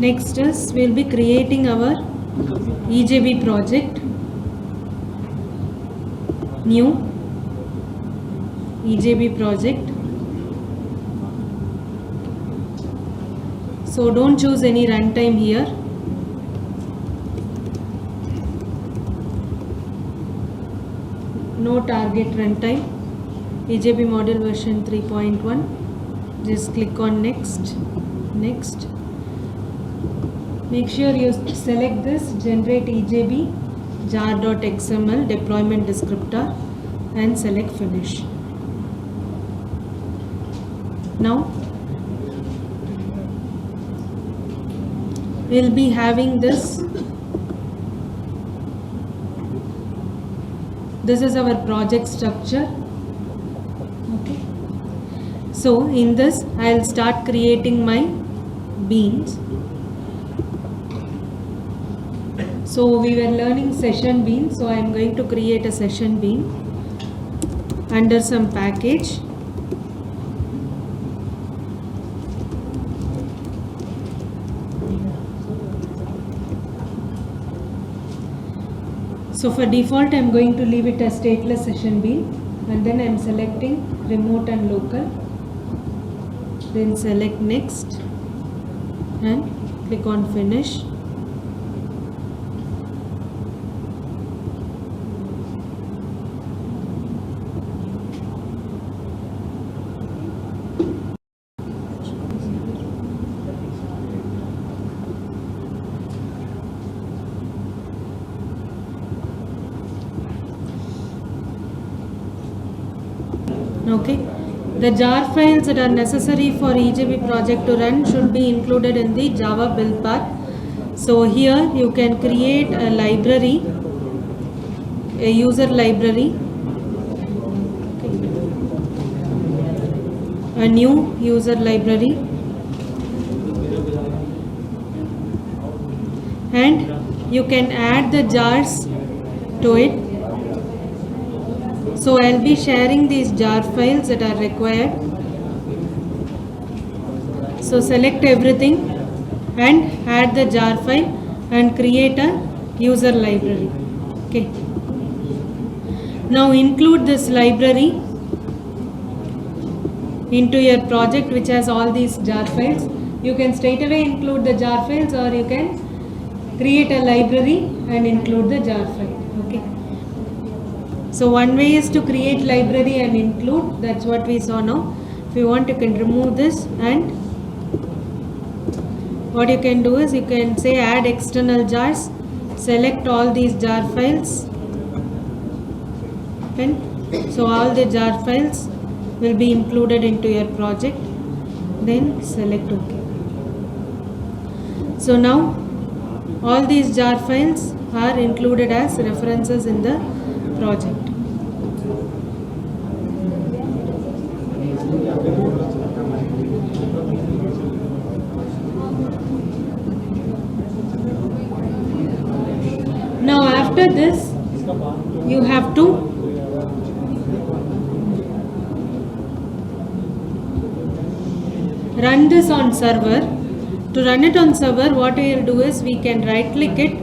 Next is we'll be creating our EJB project. New EJB project. So don't choose any runtime here. No target runtime. EJB model version 3.1. Just click on next. Next. Make sure you select this generate EJB jar.xml deployment descriptor and select finish. Now we'll be having this. This is our project structure. Okay. So in this I'll start creating my beans. So we were learning session bean. So I am going to create a session bean under some package. So for default I am going to leave it as stateless session bean, and then I am selecting remote and local. Then select next and click on finish. Okay, the jar files that are necessary for EJB project to run should be included in the Java build path. So here you can create a library, a user library, a new user library, and you can add the jars to it. So I'll be sharing these jar files that are required. So select everything and add the jar file and create a user library. Okay. Now include this library into your project which has all these jar files. You can straight away include the jar files, or you can create a library and include the jar file. Okay. So one way is to create library and include. That's what we saw now. If you want, you can remove this, and what you can do is you can say add external jars, select all these jar files, and so all the jar files will be included into your project. Then select OK. So now all these jar files are included as references in the project. Now after this you have to run this on server. To run it on server, what we will do is we can right click it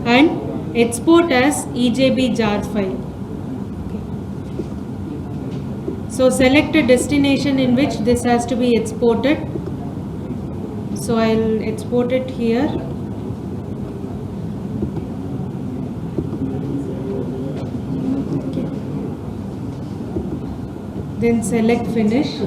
and export as EJB jar file. Okay. So select a destination in which this has to be exported. So I'll export it here. Okay. Then select finish.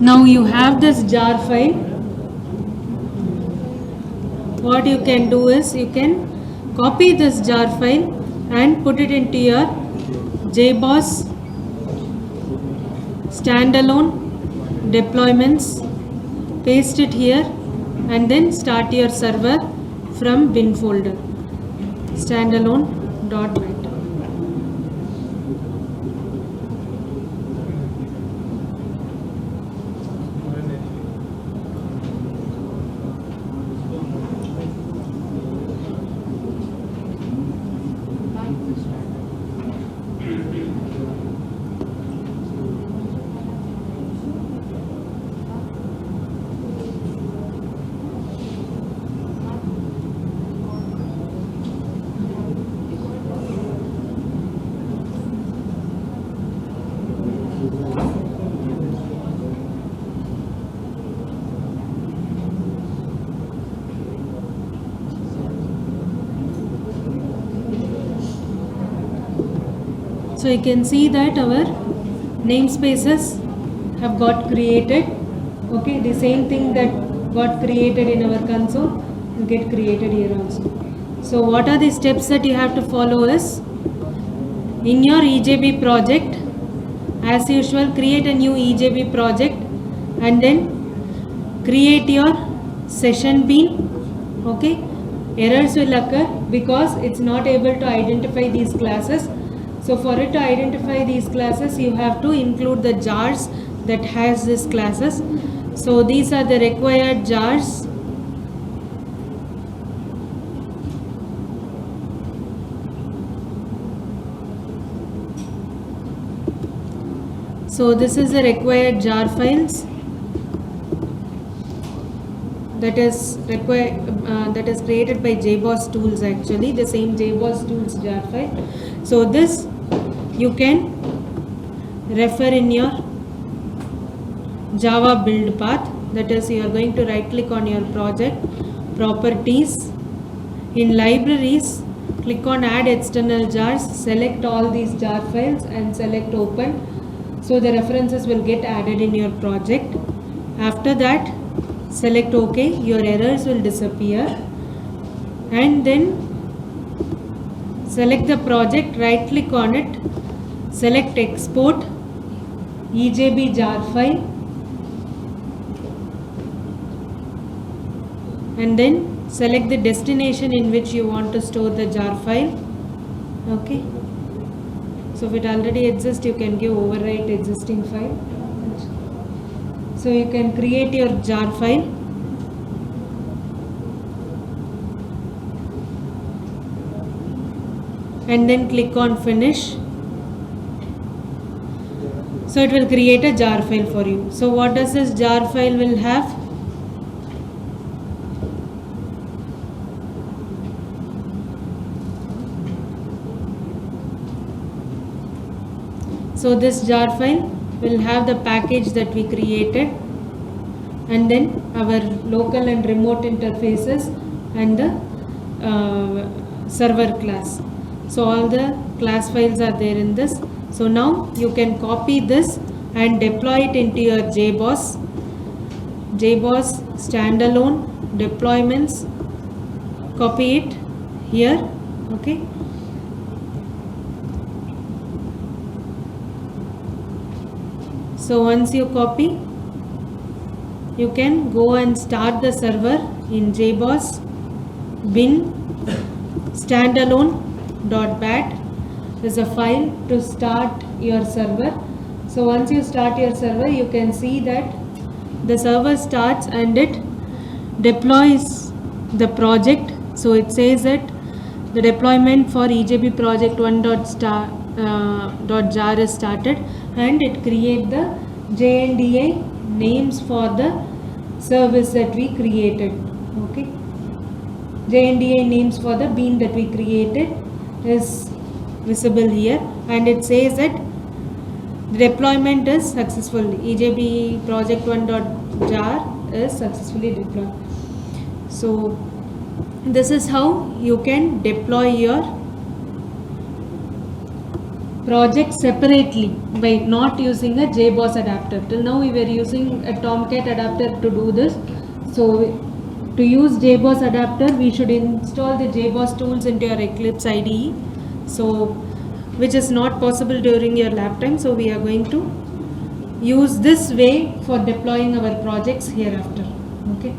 Now you have this jar file. What you can do is you can copy this jar file and put it into your JBoss standalone deployments, paste it here, and then start your server from bin folder standalone.net. So you can see that our namespaces have got created. Okay, the same thing that got created in our console will get created here also. So what are the steps that you have to follow is, in your EJB project, as usual, create a new EJB project and then create your session bean. Okay, errors will occur because it's not able to identify these classes. So for it to identify these classes, you have to include the jars that has these classes. So these are the required jars. So this is the required jar files that is created by JBoss tools, actually the same JBoss tools jar file. So this you can refer in your Java build path. That is, you are going to right click on your project, properties, in libraries, click on add external jars, select all these jar files and select open. So the references will get added in your project. After that, select OK, your errors will disappear, and then select the project, right click on it, select export EJB jar file, and then select the destination in which you want to store the jar file. Okay, so if it already exists, you can give overwrite existing file. So you can create your jar file. And then click on finish. So it will create a jar file for you. So what does this jar file will have? So this jar file will have the package that we created, and then our local and remote interfaces and the server class. So all the class files are there in this. So now you can copy this and deploy it into your JBoss standalone deployments. Copy it here. Okay. So once you copy, you can go and start the server in JBoss bin standalone.bat. is a file to start your server. So once you start your server, you can see that the server starts and it deploys the project. So it says that the deployment for EJB project 1.jar is started, and it create the JNDA names for the service that we created. Okay, JNDA names for the bean that we created is visible here, and it says that the deployment is successful. EJB project 1.jar is successfully deployed. So this is how you can deploy your project separately by not using a JBoss adapter. Till now we were using a Tomcat adapter to do this. So to use JBoss adapter, we should install the JBoss tools into your Eclipse IDE. So which is not possible during your lab time. So we are going to use this way for deploying our projects hereafter. Okay.